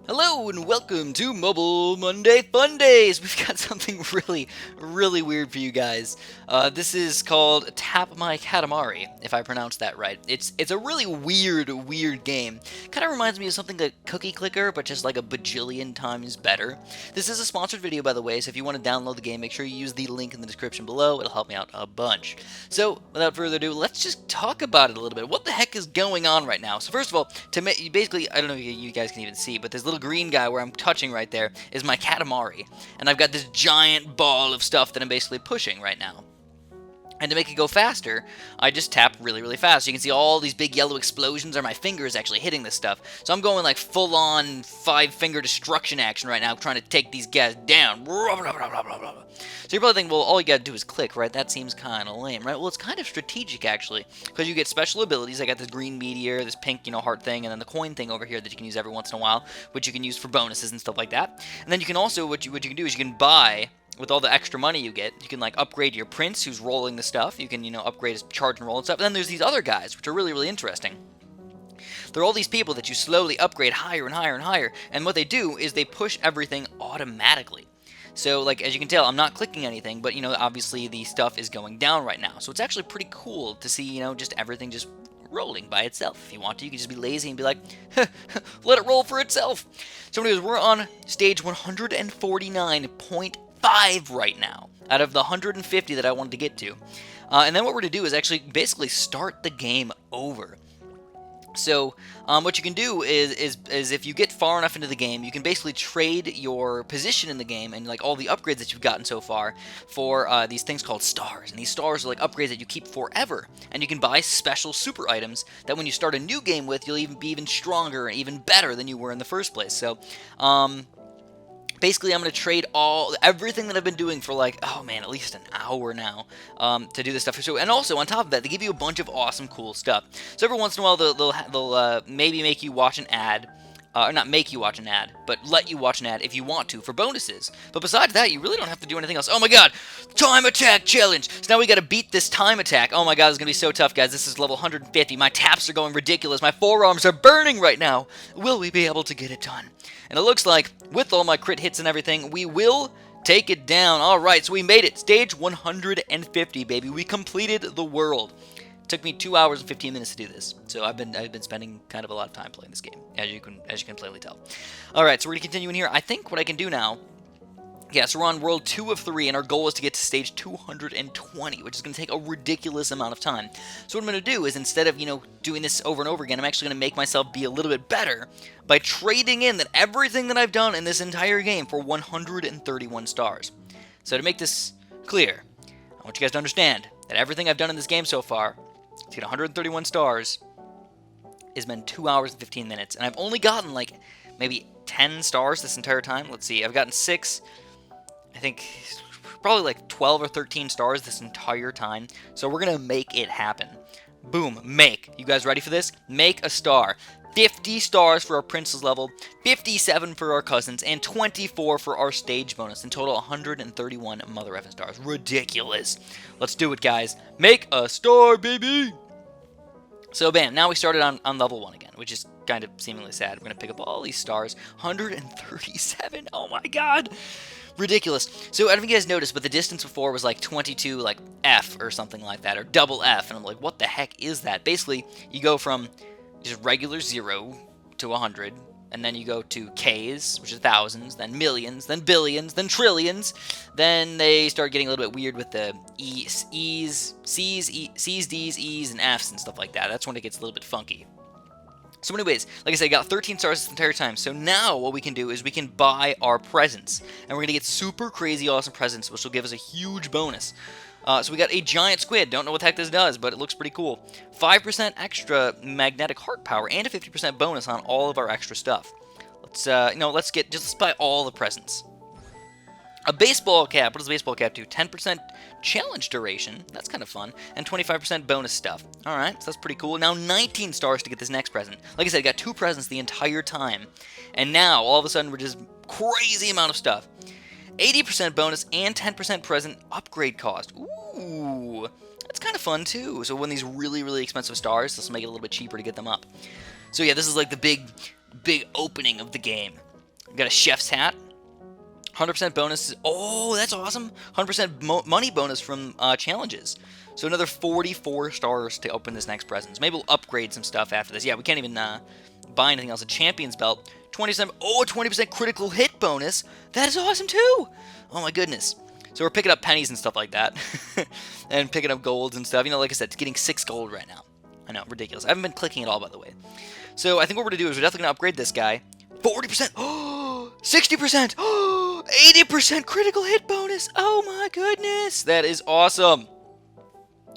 Hello and welcome to Mobile Monday Fun Days! We've got something really weird for you guys. This is called Tap My Katamari, if I pronounced that right. It's a really weird game. Kind of reminds me of something like Cookie Clicker, but just like a bajillion times better. This is a sponsored video, by the way, so if you want to download the game, make sure you use the link in the description below. It'll help me out a bunch. So, without further ado, let's just talk about it a little bit. What the heck is going on right now? So first of all, basically, I don't know if you guys can even see, but this little green guy where I'm touching right there is my Katamari, and I've got this giant ball of stuff that I'm basically pushing right now. And to make it go faster, I just tap really fast. You can see all these big yellow explosions are my fingers actually hitting this stuff. So I'm going like full-on five-finger destruction action right now, trying to take these guys down. So you're probably thinking, well, all you gotta do is click, right? That seems kind of lame, right? Well, it's kind of strategic, actually, because you get special abilities. I got this green meteor, this pink, heart thing, and then the coin thing over here that you can use every once in a while, which you can use for bonuses and stuff like that. And then you can also, what you can do is you can buy, with all the extra money you get, you can like upgrade your prince who's rolling the stuff. You can, upgrade his charge and roll and stuff. And then there's these other guys, which are really interesting. There are all these people that you slowly upgrade higher and higher. And what they do is they push everything automatically. So, like, as you can tell, I'm not clicking anything, but, obviously the stuff is going down right now. So it's actually pretty cool to see, just everything just rolling by itself. If you want to, you can just be lazy and be like, let it roll for itself. So anyways, we're on stage 149.5 right now, out of the 150 that I wanted to get to. And then what we're going to do is actually basically start the game over. So, what you can do is if you get far enough into the game, you can basically trade your position in the game and like all the upgrades that you've gotten so far for these things called stars. And these stars are like upgrades that you keep forever. And you can buy special super items that when you start a new game with, you'll be even stronger and even better than you were in the first place. So, basically, I'm going to trade everything that I've been doing for like, oh man, at least an hour now to do this stuff. So, and also, on top of that, they give you a bunch of awesome, cool stuff. So every once in a while, they'll maybe make you watch an ad. Or not make you watch an ad, but let you watch an ad if you want to for bonuses. But besides that, you really don't have to do anything else. Oh my god! Time attack challenge! So now we gotta beat this time attack. Oh my god, it's gonna be so tough, guys. This is level 150. My taps are going ridiculous. My forearms are burning right now. Will we be able to get it done? And it looks like, with all my crit hits and everything, we will take it down. Alright, so we made it. Stage 150, baby. We completed the world. It took me 2 hours and 15 minutes to do this, so I've been spending kind of a lot of time playing this game, as you can plainly tell. All right, so we're gonna continue in here. I think what I can do now, yeah, so we're on world 2 of 3, and our goal is to get to stage 220, which is gonna take a ridiculous amount of time. So what I'm gonna do is, instead of doing this over and over again, I'm actually gonna make myself be a little bit better by trading in everything that I've done in this entire game for 131 stars. So to make this clear, I want you guys to understand that everything I've done in this game so far to get 131 stars has been 2 hours and 15 minutes. And I've only gotten like maybe 10 stars this entire time. Let's see. I've gotten 6, I think probably like 12 or 13 stars this entire time. So we're going to make it happen. Boom. Make. You guys ready for this? Make a star. 50 stars for our prince's level, 57 for our cousins, and 24 for our stage bonus. In total, 131 mother effing stars. Ridiculous. Let's do it, guys. Make a star, baby! So, bam. Now we started on level 1 again, which is kind of seemingly sad. We're going to pick up all these stars. 137. Oh, my God. Ridiculous. So, I don't know if you guys noticed, but the distance before was like 22, like F or something like that, or double F. And I'm like, what the heck is that? Basically, you go from just regular 0 to 100, and then you go to Ks, which is thousands, then millions, then billions, then trillions. Then they start getting a little bit weird with the E's, C's, D's, E's, and F's and stuff like that. That's when it gets a little bit funky. So anyways, like I said, I got 13 stars this entire time. So now what we can do is we can buy our presents. And we're going to get super crazy awesome presents, which will give us a huge bonus. So we got a giant squid. Don't know what the heck this does, but it looks pretty cool. 5% extra magnetic heart power and a 50% bonus on all of our extra stuff. Let's buy all the presents. A baseball cap. What does a baseball cap do? 10% challenge duration. That's kind of fun. And 25% bonus stuff. Alright, so that's pretty cool. Now 19 stars to get this next present. Like I said, I got 2 presents the entire time. And now, all of a sudden, we're just crazy amount of stuff. 80% bonus and 10% present upgrade cost. Ooh, that's kind of fun too. So when these really expensive stars, this will make it a little bit cheaper to get them up. So yeah, this is like the big opening of the game. We got a chef's hat. 100% bonus. Oh, that's awesome. 100% money bonus from challenges. So another 44 stars to open this next present. So maybe we'll upgrade some stuff after this. Yeah, we can't even buy anything else. A champion's belt. 27. Oh, a 20% critical hit bonus. That is awesome too. Oh my goodness. So we're picking up pennies and stuff like that. And picking up golds and stuff. You know, like I said, it's getting 6 gold right now. I know, ridiculous. I haven't been clicking at all, by the way. So I think what we're going to do is we're definitely going to upgrade this guy. 40%. Oh, 60%. Oh, 80% critical hit bonus. Oh my goodness. That is awesome.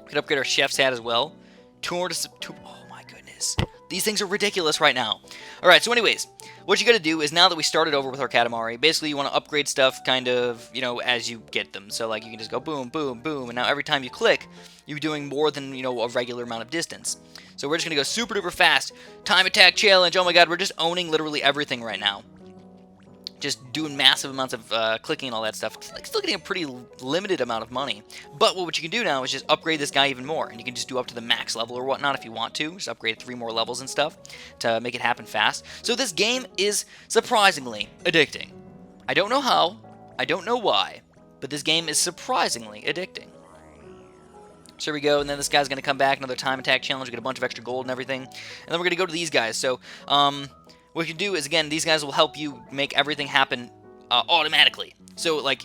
We can upgrade our chef's hat as well. 200. Oh my goodness. These things are ridiculous right now. Alright, so anyways, what you gotta do is now that we started over with our Katamari, basically you want to upgrade stuff kind of, you know, as you get them. So like you can just go boom, boom, boom, and now every time you click, you're doing more than, you know, a regular amount of distance. So we're just gonna go super duper fast. Time attack challenge. Oh my god, we're just owning literally everything right now. Just doing massive amounts of clicking and all that stuff. Like still getting a pretty limited amount of money. But what you can do now is just upgrade this guy even more. And you can just do up to the max level or whatnot if you want to. Just upgrade 3 more levels and stuff to make it happen fast. So this game is surprisingly addicting. I don't know how. I don't know why. But this game is surprisingly addicting. So here we go. And then this guy's going to come back. Another time attack challenge. We get a bunch of extra gold and everything. And then we're going to go to these guys. So, what you can do is, again, these guys will help you make everything happen automatically. So, like,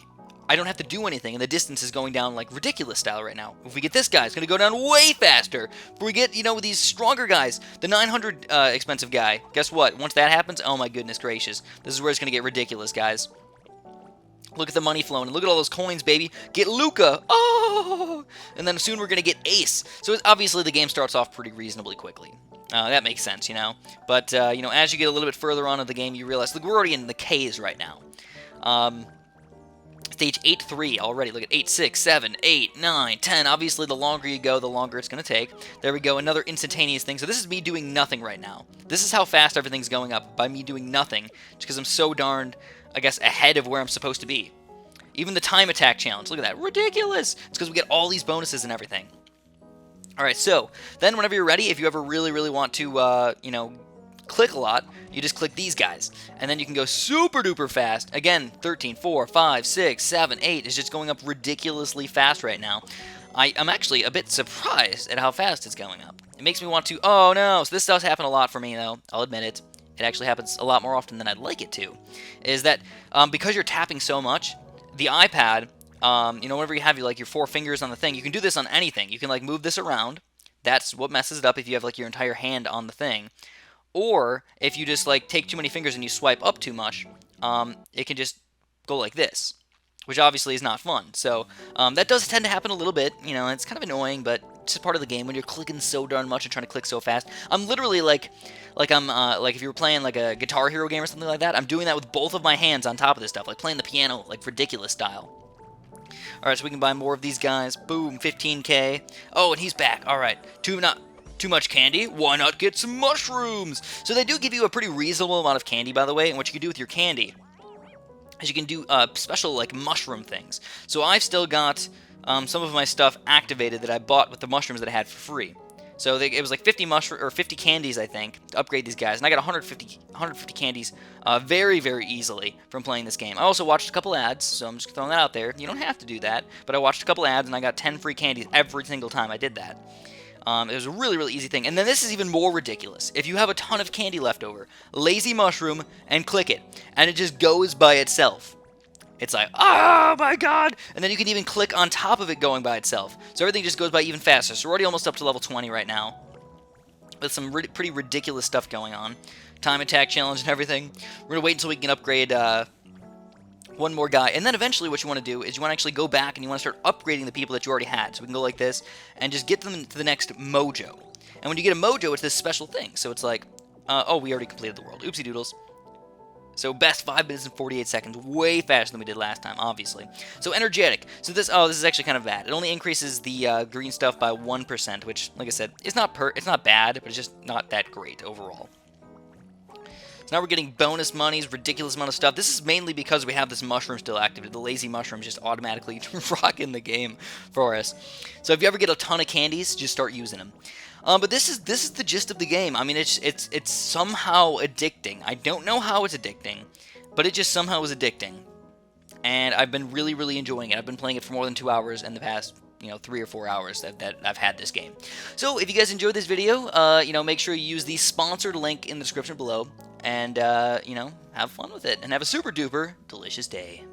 I don't have to do anything, and the distance is going down, like, ridiculous style right now. If we get this guy, it's going to go down way faster. If we get, you know, these stronger guys, the 900 expensive guy, guess what? Once that happens, oh my goodness gracious. This is where it's going to get ridiculous, guys. Look at the money flowing. Look at all those coins, baby. Get Luca. Oh! And then soon we're going to get Ace. So obviously the game starts off pretty reasonably quickly. That makes sense, you know. But, you know, as you get a little bit further on in the game, you realize, look, we're already in the K's right now. Stage 8-3 already. Look at 8, 6, 7, 8, 9, 10. Obviously, the longer you go, the longer it's going to take. There we go. Another instantaneous thing. So this is me doing nothing right now. This is how fast everything's going up, by me doing nothing. Just because I'm so darned, I guess, ahead of where I'm supposed to be. Even the time attack challenge. Look at that. Ridiculous. It's because we get all these bonuses and everything. Alright, so, then whenever you're ready, if you ever really, really want to, you know, click a lot, you just click these guys. And then you can go super duper fast. Again, 13, 4, 5, 6, 7, 8 is just going up ridiculously fast right now. I'm actually a bit surprised at how fast it's going up. It makes me want to, oh no, so this does happen a lot for me though, I'll admit it. It actually happens a lot more often than I'd like it to. Is that, because you're tapping so much, the iPad, you know, whenever you have like your 4 fingers on the thing, you can do this on anything. You can like move this around. That's what messes it up if you have like your entire hand on the thing. Or if you just like take too many fingers and you swipe up too much, it can just go like this, which obviously is not fun. So that does tend to happen a little bit. You know, it's kind of annoying, but it's just part of the game when you're clicking so darn much and trying to click so fast. I'm literally like if you were playing like a Guitar Hero game or something like that, I'm doing that with both of my hands on top of this stuff, like playing the piano, like ridiculous style. Alright, so we can buy more of these guys. Boom, 15k. Oh, and he's back. Alright, too much candy? Why not get some mushrooms? So they do give you a pretty reasonable amount of candy, by the way, and what you can do with your candy is you can do special, like, mushroom things. So I've still got some of my stuff activated that I bought with the mushrooms that I had for free. So it was like 50 candies, I think, to upgrade these guys. And I got 150 candies very, very easily from playing this game. I also watched a couple ads, so I'm just throwing that out there. You don't have to do that, but I watched a couple ads and I got 10 free candies every single time I did that. It was a really, really easy thing. And then this is even more ridiculous. If you have a ton of candy left over, lazy mushroom and click it, and it just goes by itself. It's like, oh my god! And then you can even click on top of it going by itself. So everything just goes by even faster. So we're already almost up to level 20 right now. With some pretty ridiculous stuff going on. Time attack challenge and everything. We're going to wait until we can upgrade one more guy. And then eventually what you want to do is you want to actually go back and you want to start upgrading the people that you already had. So we can go like this and just get them to the next mojo. And when you get a mojo, it's this special thing. So it's like, oh, we already completed the world. Oopsie doodles. So best 5 minutes and 48 seconds, way faster than we did last time, obviously. So energetic. So this is actually kind of bad. It only increases the green stuff by 1%, which, like I said, it's not bad, but it's just not that great overall. So now we're getting bonus monies, ridiculous amount of stuff. This is mainly because we have this mushroom still activated. The lazy mushrooms just automatically rocking the game for us. So if you ever get a ton of candies, just start using them. But this is the gist of the game. I mean, it's somehow addicting. I don't know how it's addicting, but it just somehow is addicting. And I've been really, really enjoying it. I've been playing it for more than 2 hours in the past, 3 or 4 hours that I've had this game. So if you guys enjoyed this video, make sure you use the sponsored link in the description below, and have fun with it, and have a super duper delicious day.